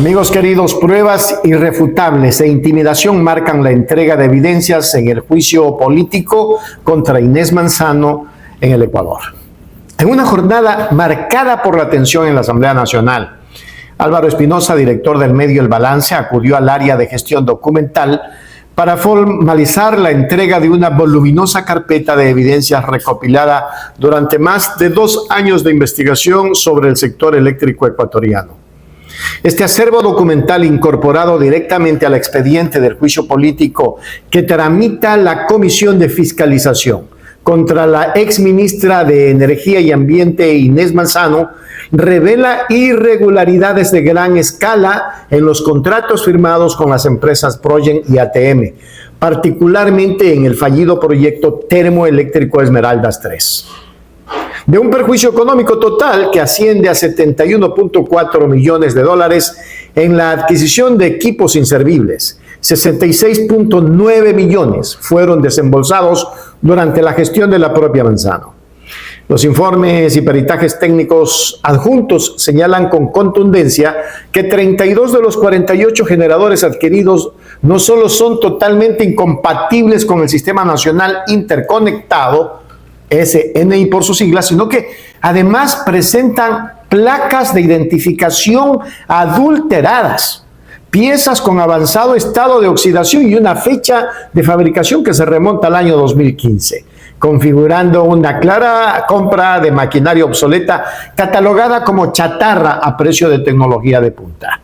Amigos queridos, pruebas irrefutables e intimidación marcan la entrega de evidencias en el juicio político contra Inés Manzano en el Ecuador. En una jornada marcada por la tensión en la Asamblea Nacional, Álvaro Espinosa, director del medio El Balance, acudió al área de gestión documental para formalizar la entrega de una voluminosa carpeta de evidencias recopilada durante más de 2 años de investigación sobre el sector eléctrico ecuatoriano. Este acervo documental, incorporado directamente al expediente del juicio político que tramita la Comisión de Fiscalización contra la exministra de Energía y Ambiente Inés Manzano, revela irregularidades de gran escala en los contratos firmados con las empresas Progen y ATM, particularmente en el fallido proyecto termoeléctrico Esmeraldas 3. De un perjuicio económico total que asciende a 71.4 millones de dólares en la adquisición de equipos inservibles. 66.9 millones fueron desembolsados durante la gestión de la propia Manzano. Los informes y peritajes técnicos adjuntos señalan con contundencia que 32 de los 48 generadores adquiridos no solo son totalmente incompatibles con el Sistema Nacional Interconectado, SNI por sus siglas, sino que además presentan placas de identificación adulteradas, piezas con avanzado estado de oxidación y una fecha de fabricación que se remonta al año 2015, configurando una clara compra de maquinaria obsoleta catalogada como chatarra a precio de tecnología de punta.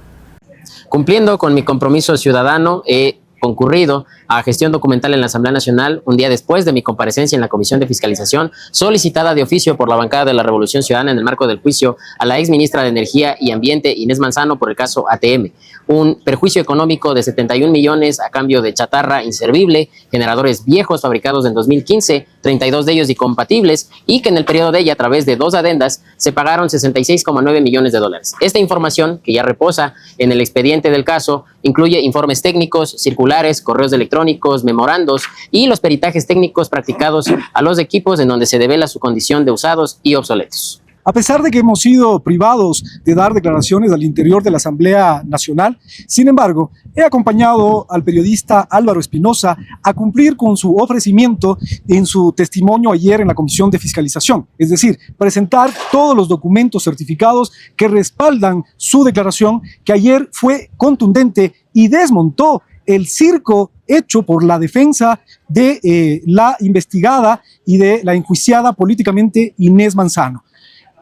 Cumpliendo con mi compromiso ciudadano, he concurrido a gestión documental en la Asamblea Nacional un día después de mi comparecencia en la Comisión de Fiscalización, solicitada de oficio por la bancada de la Revolución Ciudadana en el marco del juicio a la exministra de Energía y Ambiente Inés Manzano por el caso ATM. Un perjuicio económico de 71 millones a cambio de chatarra inservible, generadores viejos fabricados en 2015, 32 de ellos incompatibles, y que en el periodo de ella, a través de 2 adendas, se pagaron 66,9 millones de dólares. Esta información, que ya reposa en el expediente del caso, incluye informes técnicos, circulares, correos electrónicos, memorandos y los peritajes técnicos practicados a los equipos en donde se devela su condición de usados y obsoletos. A pesar de que hemos sido privados de dar declaraciones al interior de la Asamblea Nacional, sin embargo, he acompañado al periodista Álvaro Espinosa a cumplir con su ofrecimiento en su testimonio ayer en la Comisión de Fiscalización, es decir, presentar todos los documentos certificados que respaldan su declaración, que ayer fue contundente y desmontó el circo hecho por la defensa de la investigada y de la enjuiciada políticamente Inés Manzano.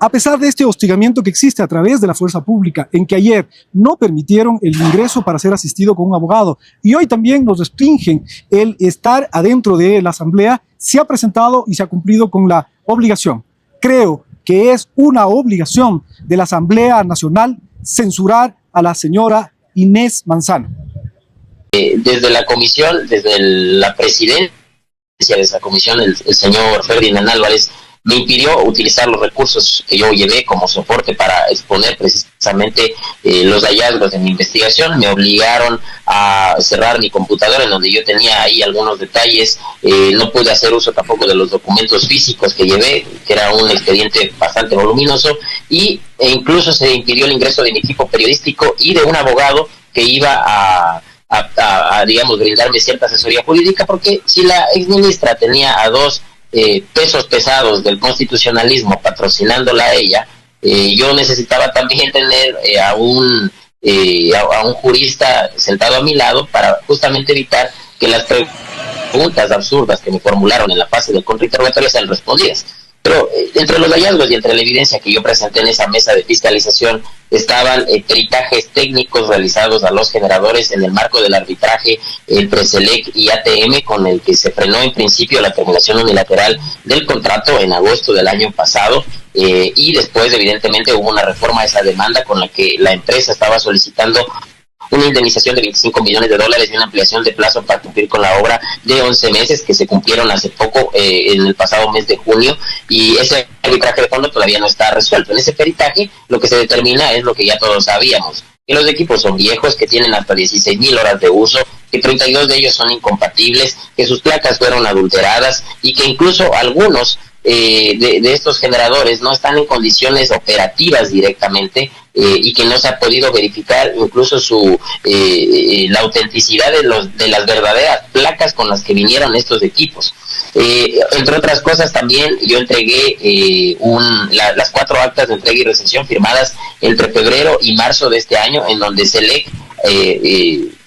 A pesar de este hostigamiento que existe a través de la fuerza pública, en que ayer no permitieron el ingreso para ser asistido con un abogado y hoy también nos restringen el estar adentro de la Asamblea, se ha presentado y se ha cumplido con la obligación. Creo que es una obligación de la Asamblea Nacional censurar a la señora Inés Manzano. Desde la comisión, desde la presidencia de esa comisión, el señor Ferdinand Álvarez me impidió utilizar los recursos que yo llevé como soporte para exponer precisamente los hallazgos de mi investigación. Me obligaron a cerrar mi computadora en donde yo tenía ahí algunos detalles. No pude hacer uso tampoco de los documentos físicos que llevé, que era un expediente bastante voluminoso, e incluso se impidió el ingreso de mi equipo periodístico y de un abogado que iba a digamos, brindarme cierta asesoría jurídica, porque si la exministra tenía a 2 pesos pesados del constitucionalismo patrocinándola a ella, yo necesitaba también tener a un jurista sentado a mi lado para justamente evitar que las preguntas absurdas que me formularon en la fase del contrainterrogatorio sean respondidas. Pero entre los hallazgos y entre la evidencia que yo presenté en esa mesa de fiscalización estaban peritajes técnicos realizados a los generadores en el marco del arbitraje el Preselec y ATM, con el que se frenó en principio la terminación unilateral del contrato en agosto del año pasado, y después evidentemente hubo una reforma a esa demanda con la que la empresa estaba solicitando una indemnización de 25 millones de dólares y una ampliación de plazo para cumplir con la obra de 11 meses que se cumplieron hace poco, en el pasado mes de junio, y ese arbitraje de fondo todavía no está resuelto. En ese peritaje lo que se determina es lo que ya todos sabíamos, que los equipos son viejos, que tienen hasta 16,000 horas de uso, que 32 de ellos son incompatibles, que sus placas fueron adulteradas y que incluso algunos de estos generadores no están en condiciones operativas directamente, y que no se ha podido verificar incluso la autenticidad de las verdaderas placas con las que vinieron estos equipos. Entre otras cosas, también yo entregué las 4 actas de entrega y recepción firmadas entre febrero y marzo de este año, en donde SELEC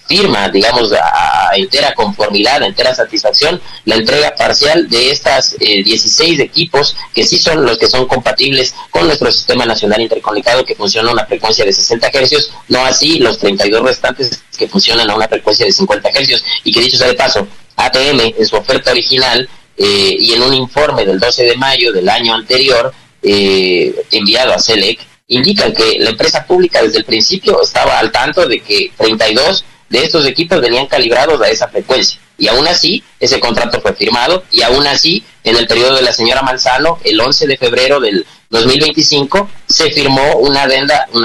firma, digamos, a entera conformidad, a entera satisfacción, la entrega parcial de estas 16 equipos, que sí son los que son compatibles con nuestro Sistema Nacional Interconectado, que funciona a una frecuencia de 60 Hz, no así los 32 restantes que funcionan a una frecuencia de 50 Hz, y que, dicho sea de paso, ATM en su oferta original y en un informe del 12 de mayo del año anterior enviado a SELEC, indican que la empresa pública desde el principio estaba al tanto de que 32 de estos equipos venían calibrados a esa frecuencia, y aún así ese contrato fue firmado, y aún así en el periodo de la señora Manzano, el 11 de febrero del 2025, se firmó una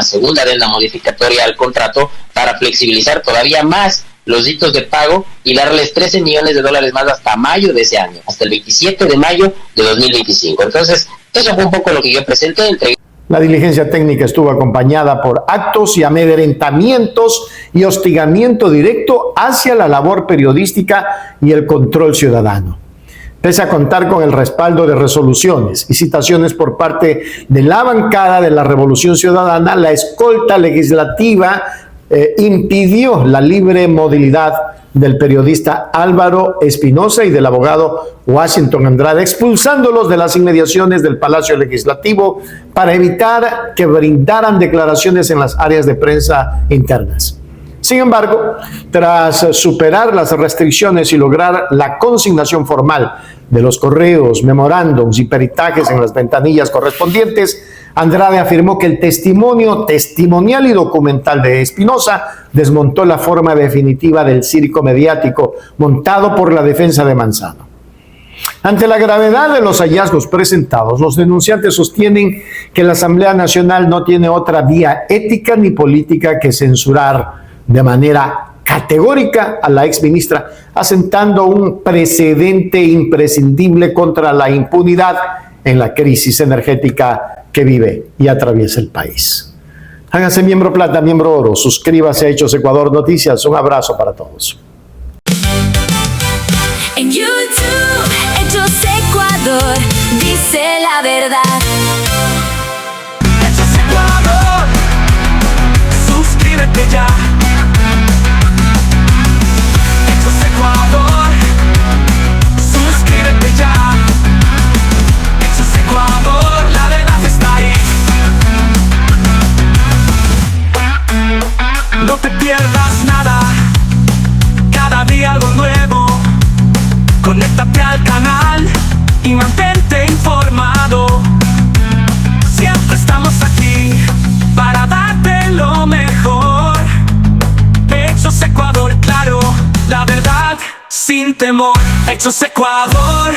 segunda adenda modificatoria al contrato para flexibilizar todavía más los hitos de pago y darles $13 millones más hasta mayo de ese año, hasta el 27 de mayo de 2025. Entonces, eso fue un poco lo que yo presenté. La diligencia técnica estuvo acompañada por actos y amedrentamientos y hostigamiento directo hacia la labor periodística y el control ciudadano. Pese a contar con el respaldo de resoluciones y citaciones por parte de la bancada de la Revolución Ciudadana, la escolta legislativa impidió la libre movilidad del periodista Álvaro Espinosa y del abogado Washington Andrade, expulsándolos de las inmediaciones del Palacio Legislativo para evitar que brindaran declaraciones en las áreas de prensa internas. Sin embargo, tras superar las restricciones y lograr la consignación formal de los correos, memorándums y peritajes en las ventanillas correspondientes, Andrade afirmó que el testimonio testimonial y documental de Espinosa desmontó la forma definitiva del circo mediático montado por la defensa de Manzano. Ante la gravedad de los hallazgos presentados, los denunciantes sostienen que la Asamblea Nacional no tiene otra vía ética ni política que censurar de manera categórica a la exministra, asentando un precedente imprescindible contra la impunidad en la crisis energética que vive y atraviesa el país. Háganse miembro plata, miembro oro, suscríbase a Hechos Ecuador Noticias. Un abrazo para todos. En YouTube, Hechos Ecuador, dice la verdad. Hechos Ecuador, suscríbete ya. Hechos Ecuador, suscríbete ya. Hechos Ecuador, la verdad está ahí. No te pierdas nada, cada día algo nuevo. Conéctate al canal y mantente informado. Siempre estamos aquí para darte lo mejor. Hechos Ecuador, claro, la verdad sin temor. Hechos Ecuador.